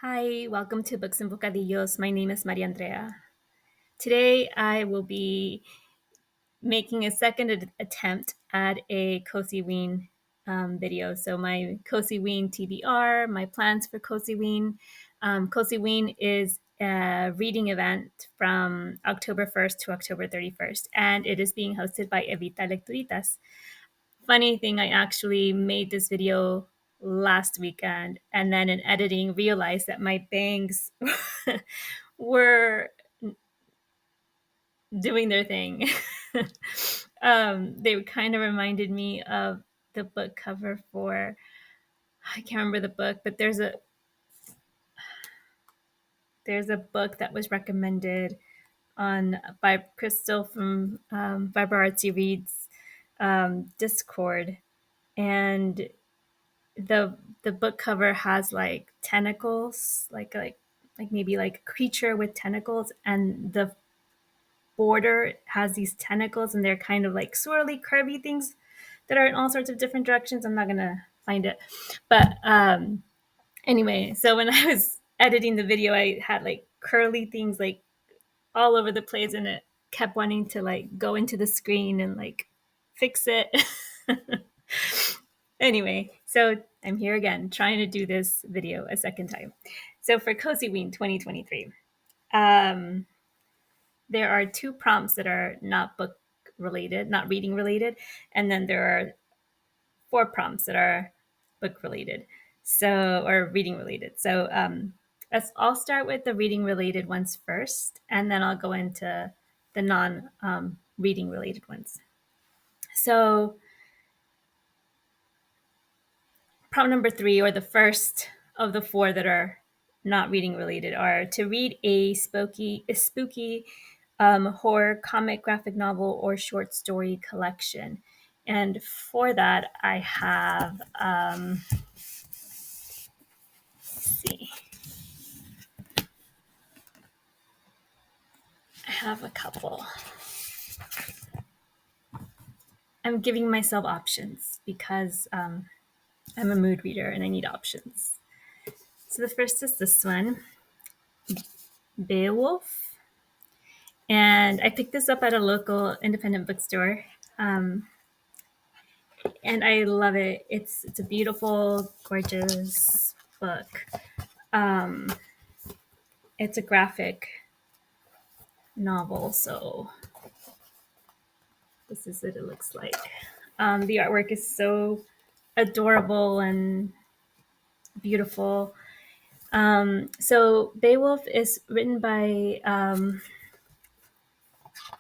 Hi, welcome to Books and Bocadillos. My name is Maria Andrea. Today I will be making a second attempt at a Cozyween video. So my Cozyween TBR, my plans for Cozyween. Cozyween is a reading event from October 1st to October 31st, and it is being hosted by Evita Lecturitas. Funny thing, I actually made this video last weekend and then in editing realized that my bangs were doing their thing. They kind of reminded me of the book cover for, I can't remember the book, but there's a book that was recommended on by Crystal from Viber Artsy Reads Discord, and the book cover has like tentacles, like maybe like a creature with tentacles, and the border has these tentacles, and they're kind of like swirly, curvy things that are in all sorts of different directions. I'm not gonna find it, but anyway, so when I was editing the video, I had like curly things like all over the place, and it kept wanting to like go into the screen and like fix it. Anyway, so I'm here again trying to do this video a second time. So for Cozyween 2023, there are two prompts that are not book related, not reading related, and then there are four prompts that are book related, so or reading related. So I'll start with the reading related ones first, and then I'll go into the non reading related ones. So prompt number 3, or the first of the four that are not reading related, are to read a spooky horror comic, graphic novel, or short story collection. And for that, I have, let's see, I have a couple. I'm giving myself options because I'm a mood reader and I need options. So the first is this one, Beowulf. And I picked this up at a local independent bookstore. And I love it. It's a beautiful, gorgeous book. It's a graphic novel, so this is what it looks like. The artwork is so adorable and beautiful. So Beowulf is written by,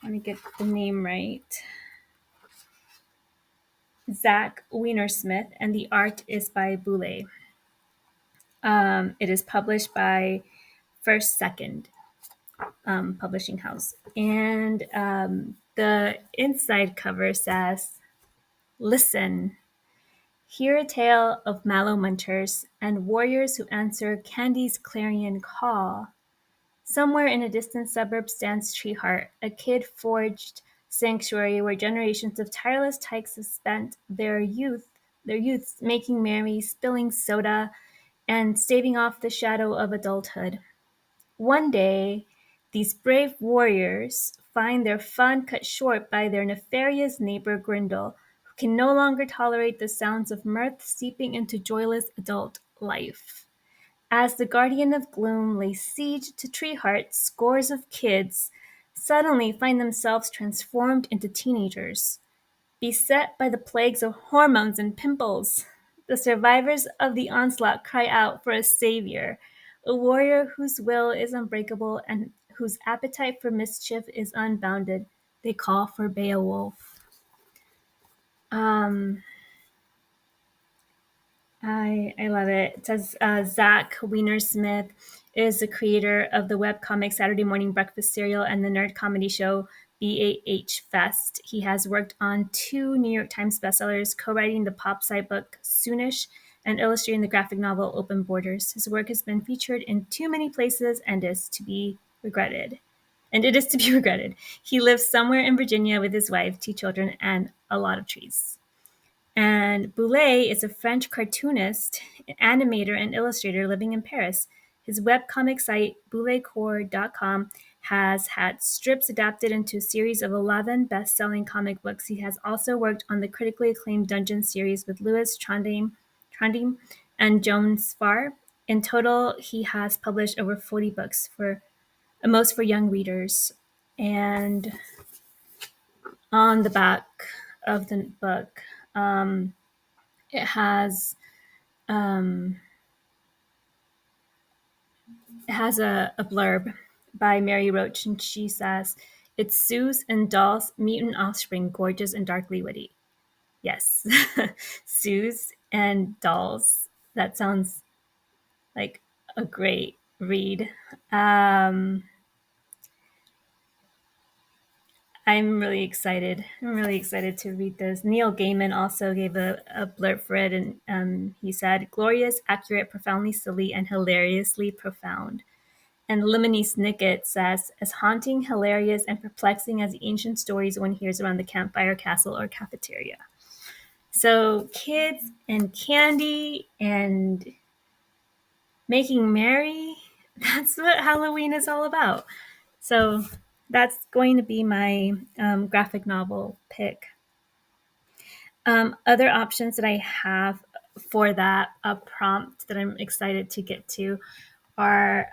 let me get the name right, Zach Weinersmith, and the art is by Boulet. It is published by First Second publishing house. And the inside cover says, "Listen, hear a tale of mallow munters and warriors who answer Candy's clarion call. Somewhere in a distant suburb stands Treeheart, a kid-forged sanctuary where generations of tireless tykes have spent their youths making merry, spilling soda, and staving off the shadow of adulthood. One day, these brave warriors find their fun cut short by their nefarious neighbor Grindel, who can no longer tolerate the sounds of mirth seeping into joyless adult life. As the Guardian of Gloom lays siege to Treeheart, scores of kids suddenly find themselves transformed into teenagers. Beset by the plagues of hormones and pimples, the survivors of the onslaught cry out for a savior, a warrior whose will is unbreakable and whose appetite for mischief is unbounded. They call for Beowulf." I love it. It says Zach Weinersmith is the creator of the webcomic Saturday Morning Breakfast Cereal and the nerd comedy show BAH Fest. He has worked on 2 New York Times bestsellers, co-writing the pop sci book Soonish and illustrating the graphic novel Open Borders. His work has been featured in too many places and is to be regretted. And it is to be regretted. He lives somewhere in Virginia with his wife, 2 children, and a lot of trees. And Boulet is a French cartoonist, animator, and illustrator living in Paris. His webcomic site, bouletcore.com, has had strips adapted into a series of 11 best-selling comic books. He has also worked on the critically acclaimed Dungeon series with Louis Trondheim and Joan Spar. In total, he has published over 40 books, for most for young readers. And on the back of the book, it has a blurb by Mary Roach, and she says, "It's Sue's and Doll's mutant offspring, gorgeous and darkly witty." Yes, Sue's and Dolls. That sounds like a great read. I'm really excited. I'm really excited to read this. Neil Gaiman also gave a blurb for it, and he said, "Glorious, accurate, profoundly silly, and hilariously profound." And Lemony Snicket says, "As haunting, hilarious, and perplexing as the ancient stories one hears around the campfire, castle, or cafeteria." So kids and candy and making merry, that's what Halloween is all about. So that's going to be my graphic novel pick. Other options that I have for that prompt that I'm excited to get to are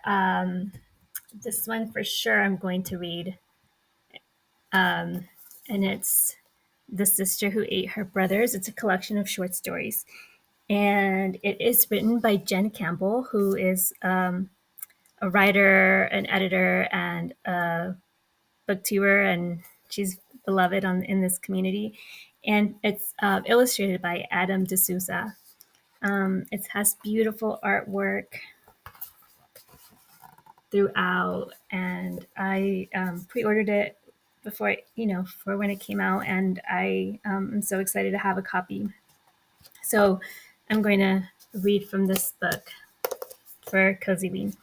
this one for sure I'm going to read. And it's The Sister Who Ate Her Brothers. It's a collection of short stories. And it is written by Jen Campbell, who is a writer, an editor, and a booktuber, and she's beloved in this community. And it's illustrated by Adam D'Souza. It has beautiful artwork throughout, and I pre-ordered it before, for when it came out, and I am so excited to have a copy. So I'm going to read from this book for Cozyween.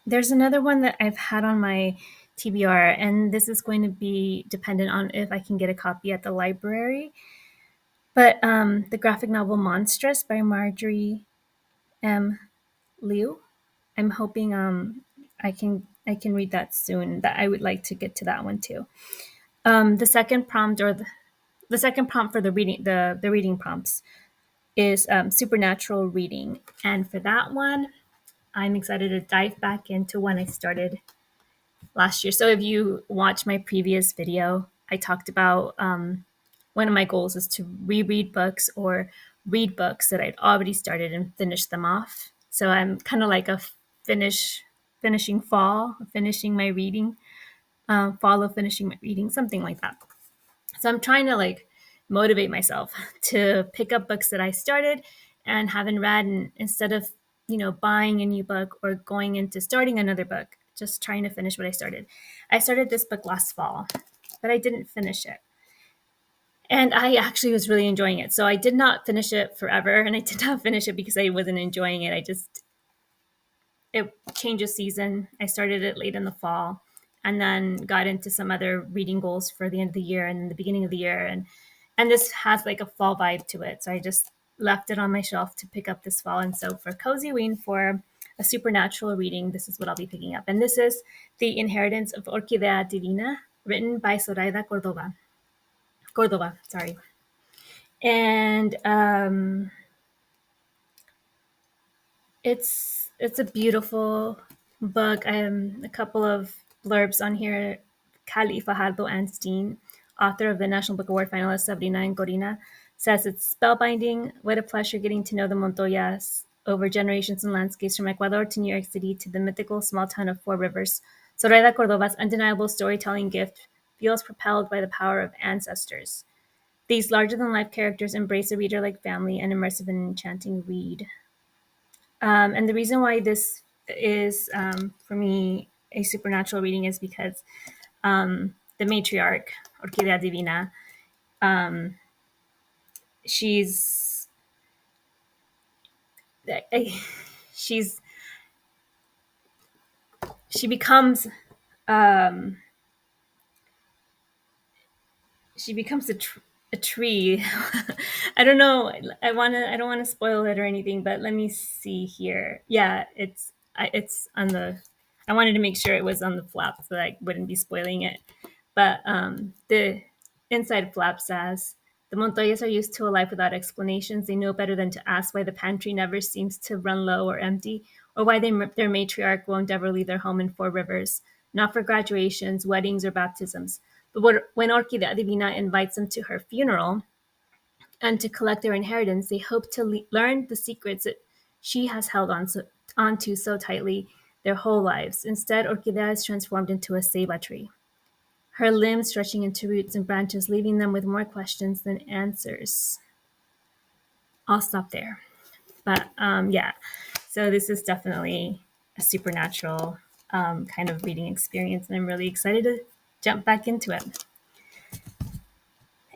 There's another one that I've had on my TBR, and this is going to be dependent on if I can get a copy at the library. But the graphic novel Monstress by Marjorie M. Liu. I'm hoping I can read that soon. That I would like to get to that one too. The second prompt for the reading prompts is supernatural reading, and for that one, I'm excited to dive back into one I started last year. So if you watch my previous video, I talked about one of my goals is to reread books or read books that I'd already started and finish them off. So I'm kind of like a finishing my reading, fall of finishing my reading, something like that. So I'm trying to like motivate myself to pick up books that I started and haven't read, and instead of buying a new book or going into starting another book, just trying to finish what I started. I started this book last fall, but I didn't finish it. And I actually was really enjoying it. So I did not finish it forever, and I did not finish it because I wasn't enjoying it. It changed of season. I started it late in the fall and then got into some other reading goals for the end of the year and the beginning of the year. And this has like a fall vibe to it. So I just left it on my shelf to pick up this fall. And so for Cozyween, for a supernatural reading, this is what I'll be picking up. And this is The Inheritance of Orquidea Divina, written by Zoraida Cordova. Sorry. And it's a beautiful book. A couple of blurbs on here. Cali Fajardo Anstein, author of the National Book Award finalist Sabrina and Corina, says it's spellbinding. What a pleasure getting to know the Montoyas over generations and landscapes from Ecuador to New York City to the mythical small town of Four Rivers. Zoraida Cordova's undeniable storytelling gift feels propelled by the power of ancestors. These larger-than-life characters embrace a reader like family, an immersive and enchanting read. And the reason why this is, for me, a supernatural reading is because the matriarch, Orquidea Divina, she's she becomes she becomes a tree. I don't know. I don't want to spoil it or anything, but let me see here. Yeah, it's on the. I wanted to make sure it was on the flap so that I wouldn't be spoiling it. But the inside flap says the Montoyas are used to a life without explanations. They know better than to ask why the pantry never seems to run low or empty, or why their matriarch won't ever leave their home in Four Rivers, not for graduations, weddings, or baptisms. But when Orquidea Divina invites them to her funeral and to collect their inheritance, they hope to learn the secrets that she has held onto so tightly their whole lives. Instead, Orquidea is transformed into a ceiba tree, her limbs stretching into roots and branches, leaving them with more questions than answers. I'll stop there. But yeah, so this is definitely a supernatural kind of reading experience, and I'm really excited to jump back into it.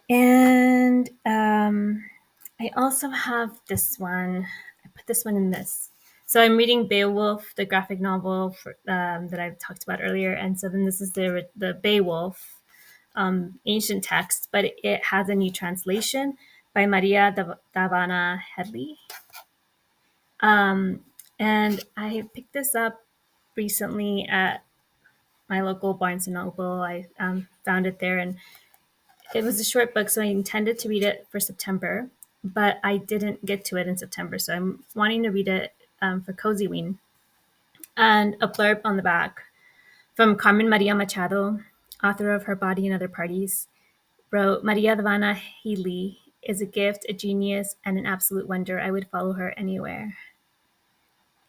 And I also have this one. I put this one in this. So I'm reading Beowulf, the graphic novel that I've talked about earlier. And so then this is the Beowulf ancient text, but it has a new translation by Maria Dahvana Headley. And I picked this up recently at my local Barnes & Noble. I found it there, and it was a short book, so I intended to read it for September, but I didn't get to it in September, so I'm wanting to read it for Cozyween. And a blurb on the back from Carmen Maria Machado, author of Her Body and Other Parties, wrote, Maria Dahvana Headley is a gift, a genius, and an absolute wonder. I would follow her anywhere.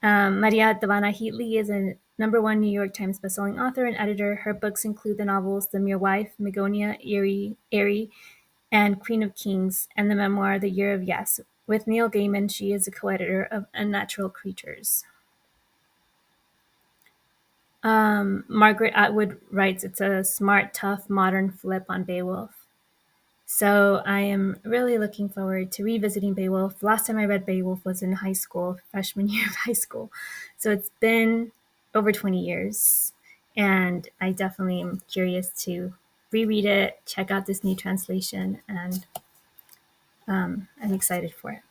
Maria Dahvana Headley is a #1 New York Times bestselling author and editor. Her books include the novels The Mere Wife, Megonia, Eerie, and Queen of Kings, and the memoir The Year of Yes. With Neil Gaiman, she is a co-editor of Unnatural Creatures. Margaret Atwood writes, it's a smart, tough, modern flip on Beowulf. So I am really looking forward to revisiting Beowulf. Last time I read Beowulf was in high school, freshman year of high school. So it's been over 20 years. And I definitely am curious to reread it, check out this new translation, and I'm excited for it.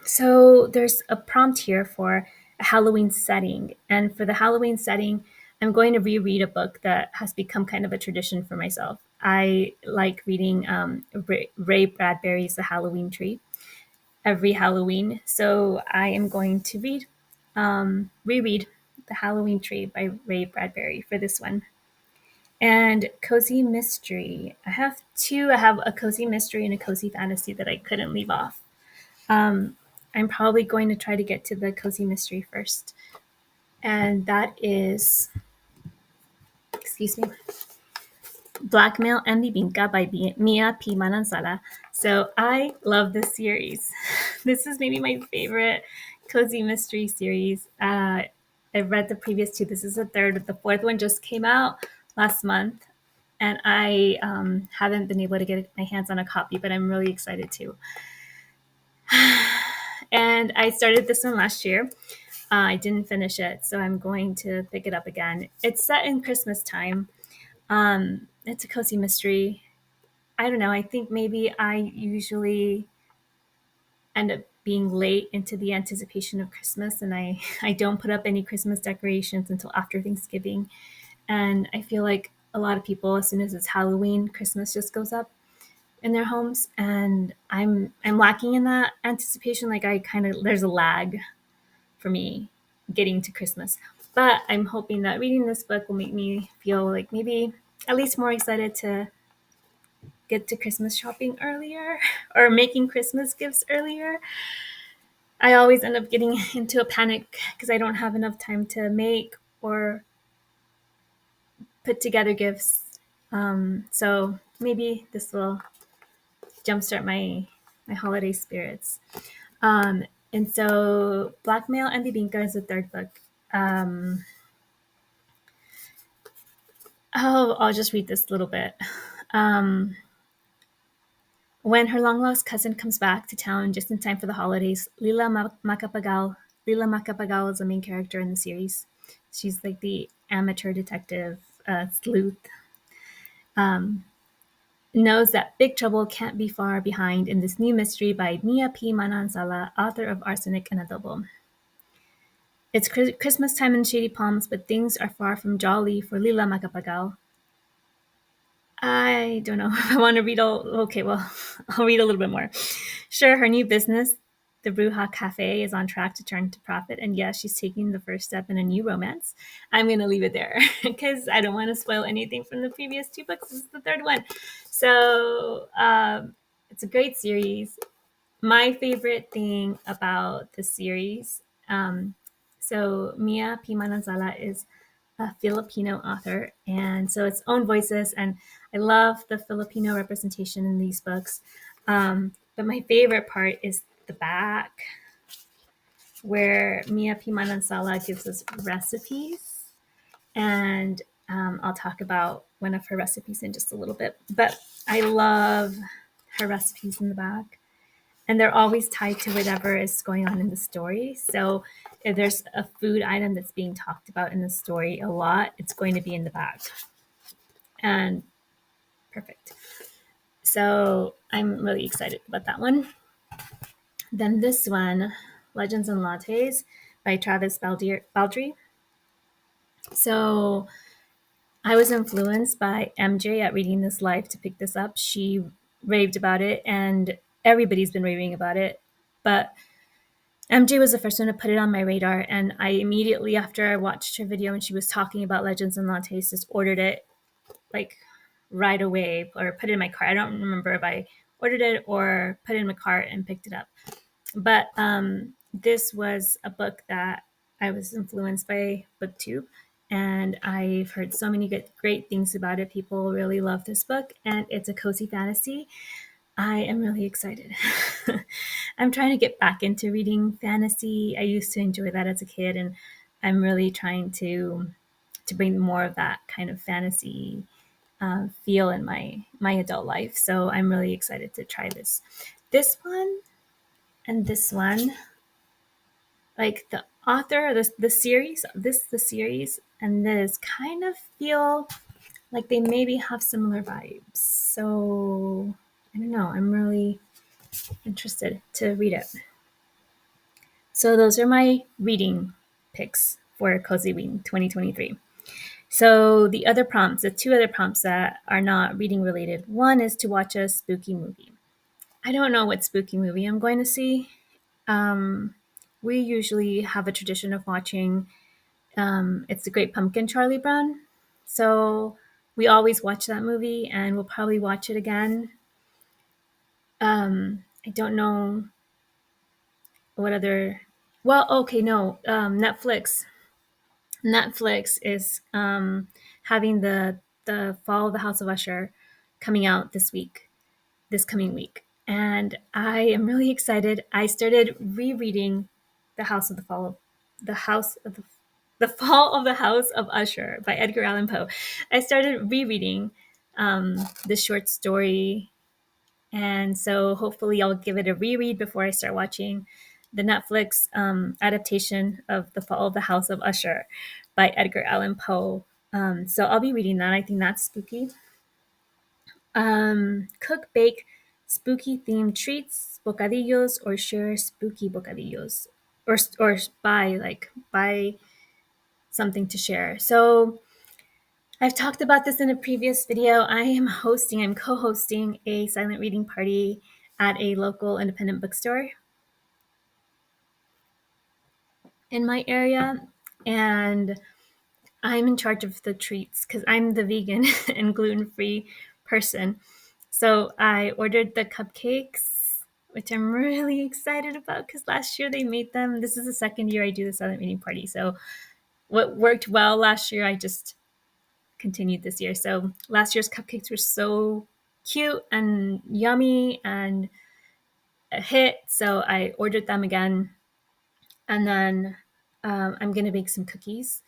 So there's a prompt here for a Halloween setting. And for the Halloween setting, I'm going to reread a book that has become kind of a tradition for myself. I like reading Ray Bradbury's The Halloween Tree every Halloween. So I am going to reread The Halloween Tree by Ray Bradbury for this one. And cozy mystery. I have two. I have a cozy mystery and a cozy fantasy that I couldn't leave off. I'm probably going to try to get to the cozy mystery first. And that is, excuse me, Blackmail and Bibinka by Mia P. Manansala. So I love this series. This is maybe my favorite cozy mystery series. I've read the previous two. This is the third. The fourth one just came out last month. And I haven't been able to get my hands on a copy, but I'm really excited to. And I started this one last year. I didn't finish it, so I'm going to pick it up again. It's set in Christmas time. It's a cozy mystery. I don't know. I think maybe I usually end up being late into the anticipation of Christmas, and I don't put up any Christmas decorations until after Thanksgiving. And I feel like a lot of people, as soon as it's Halloween, Christmas just goes up in their homes, and I'm lacking in that anticipation. Like there's a lag for me getting to Christmas. But I'm hoping that reading this book will make me feel like maybe at least more excited to get to Christmas shopping earlier or making Christmas gifts earlier. I always end up getting into a panic because I don't have enough time to make or put together gifts. So maybe this will jumpstart my holiday spirits. And so Blackmail and Bibinka is the third book. I'll just read this little bit. When her long-lost cousin comes back to town just in time for the holidays, Lila Macapagal is the main character in the series. She's like the amateur detective sleuth, knows that big trouble can't be far behind in this new mystery by Mia P. Manansala, author of Arsenic and Adobo. It's Christmas time in Shady Palms, but things are far from jolly for Lila Macapagal. I don't know if I want to read all. Okay, well, I'll read a little bit more. Sure, her new business, the Bruja Cafe, is on track to turn to profit. And yes, she's taking the first step in a new romance. I'm going to leave it there because I don't want to spoil anything from the previous two books. This is the third one. So it's a great series. My favorite thing about the series, so Mia P. Mananzala is a Filipino author, and so it's own voices, and I love the Filipino representation in these books. But my favorite part is the back, where Mia P. Mananzala gives us recipes, and I'll talk about one of her recipes in just a little bit. But I love her recipes in the back. And they're always tied to whatever is going on in the story. So if there's a food item that's being talked about in the story a lot, it's going to be in the back. And perfect. So I'm really excited about that one. Then this one, Legends and Lattes by Travis Baldry. So I was influenced by MJ at Reading This Life to pick this up. She raved about it, and everybody's been raving about it. But MJ was the first one to put it on my radar, and I immediately, after I watched her video and she was talking about Legends and Lattes, just ordered it like right away, or put it in my cart. I don't remember if I ordered it or put it in my cart and picked it up. But this was a book that I was influenced by BookTube, and I've heard so many great things about it. People really love this book, and it's a cozy fantasy. I am really excited. I'm trying to get back into reading fantasy. I used to enjoy that as a kid, and I'm really trying to bring more of that kind of fantasy feel in my adult life. So I'm really excited to try this. This one and this one, like the author, the series, the series, and this kind of feel like they maybe have similar vibes. So I don't know. I'm really interested to read it. So those are my reading picks for Cozyween 2023. So the other prompts, the two other prompts that are not reading related, one is to watch a spooky movie. I don't know what spooky movie I'm going to see. We usually have a tradition of watching It's the Great Pumpkin, Charlie Brown. So we always watch that movie, and we'll probably watch it again. I don't know what other. Well, okay, no. Netflix is having the Fall of the House of Usher coming out this coming week, and I am really excited. I started rereading the House of the Fall, the House of the Fall of the House of Usher by Edgar Allan Poe. I started rereading the short story, and so hopefully I'll give it a reread before I start watching the Netflix adaptation of The Fall of the House of Usher by Edgar Allan Poe. So I'll be reading that. I think that's spooky. Cook, bake, spooky themed treats, bocadillos, or share spooky bocadillos, or buy something to share. So I've talked about this in a previous video. I'm co-hosting a silent reading party at a local independent bookstore in my area, and I'm in charge of the treats because I'm the vegan and gluten-free person. So I ordered the cupcakes, which I'm really excited about because last year they made them. This is the second year I do the silent reading party. So what worked well last year, I just continued this year. So last year's cupcakes were so cute and yummy and a hit. So I ordered them again. And then I'm going to bake some cookies.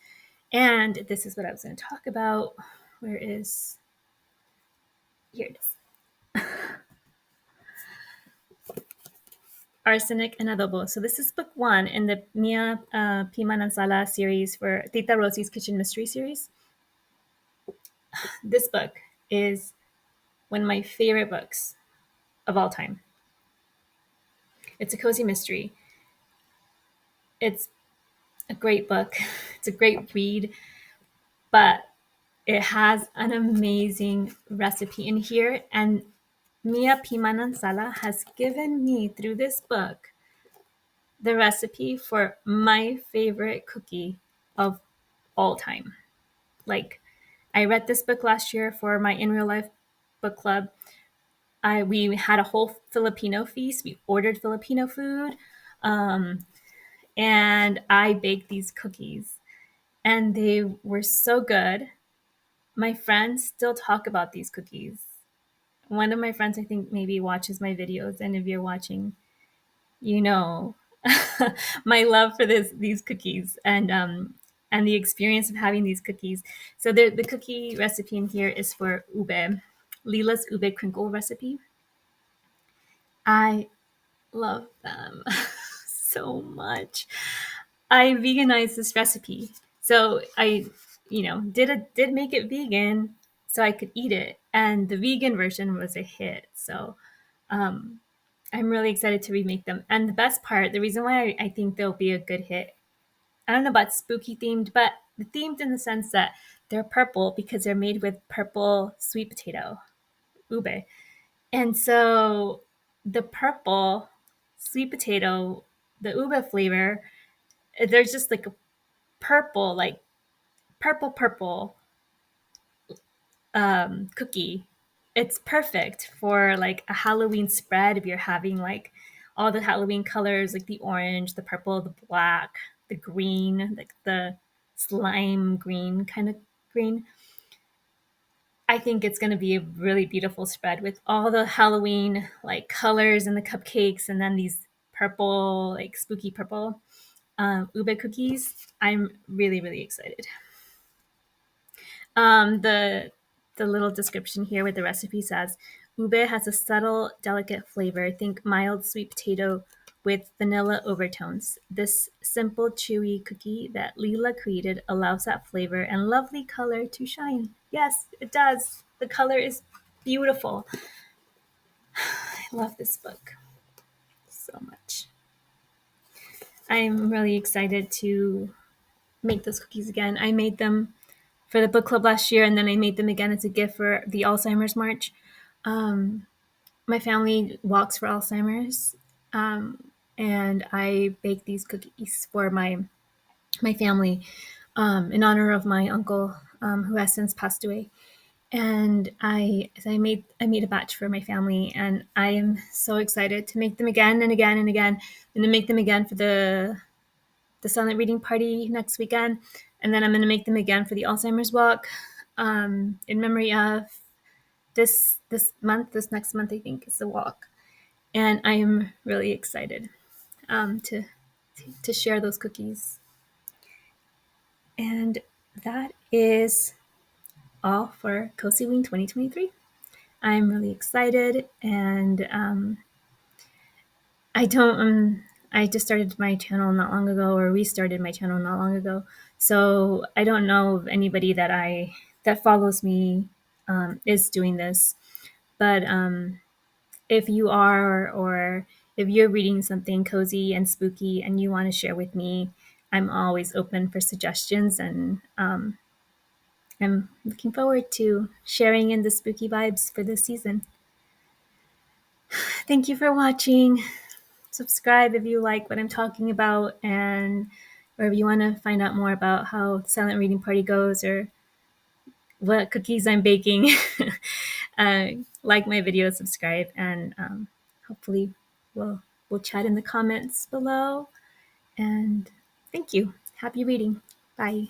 And this is what I was going to talk about. Here it is. Arsenic and Adobo. So this is book one in the Mia P. Manansala series for Tita Rosie's Kitchen Mystery series. This book is one of my favorite books of all time. It's a cozy mystery. It's a great book. It's a great read, but it has an amazing recipe in here. And Mia Pimanansala has given me, through this book, the recipe for my favorite cookie of all time. Like, I read this book last year for my In Real Life book club. We had a whole Filipino feast. We ordered Filipino food, and I baked these cookies, and they were so good. My friends still talk about these cookies. One of my friends, I think, maybe watches my videos, and if you're watching, you know my love for these cookies and the experience of having these cookies. So the cookie recipe in here is for ube, Leela's ube crinkle recipe. I love them so much. I veganized this recipe, so I, did make it vegan so I could eat it, and the vegan version was a hit. So um, I'm really excited to remake them. And the best part, the reason why I think they'll be a good hit, I don't know about spooky themed, but themed in the sense that they're purple because they're made with purple sweet potato, ube. And so the purple sweet potato, the ube flavor, there's just like a purple, like purple cookie. It's perfect for like a Halloween spread if you're having like all the Halloween colors, like the orange, the purple, the black, the green, like the slime green kind of green. I think it's going to be a really beautiful spread with all the Halloween like colors and the cupcakes, and then these purple, like spooky purple ube cookies. I'm really, really excited. The little description here with the recipe says, ube has a subtle, delicate flavor. Think mild sweet potato with vanilla overtones. This simple, chewy cookie that Leela created allows that flavor and lovely color to shine. Yes, it does. The color is beautiful. I love this book so much. I'm really excited to make those cookies again. I made them for the book club last year, and then I made them again as a gift for the Alzheimer's March. My family walks for Alzheimer's, and I baked these cookies for my family in honor of my uncle who has since passed away. And I made a batch for my family, and I am so excited to make them again and again and again, and to make them again for the silent reading party next weekend, and then I'm going to make them again for the Alzheimer's walk in memory of this next month, I think, is the walk, and I am really excited to share those cookies. And that is all for Cozyween 2023. I'm really excited, and I just started my channel not long ago, or restarted my channel not long ago. So I don't know of anybody that follows me is doing this. But if you are, or if you're reading something cozy and spooky and you want to share with me, I'm always open for suggestions, and I'm looking forward to sharing in the spooky vibes for this season. Thank you for watching. Subscribe if you like what I'm talking about, and or if you want to find out more about how the silent reading party goes, or what cookies I'm baking. Like my video, subscribe, and hopefully we'll chat in the comments below. And thank you. Happy reading. Bye.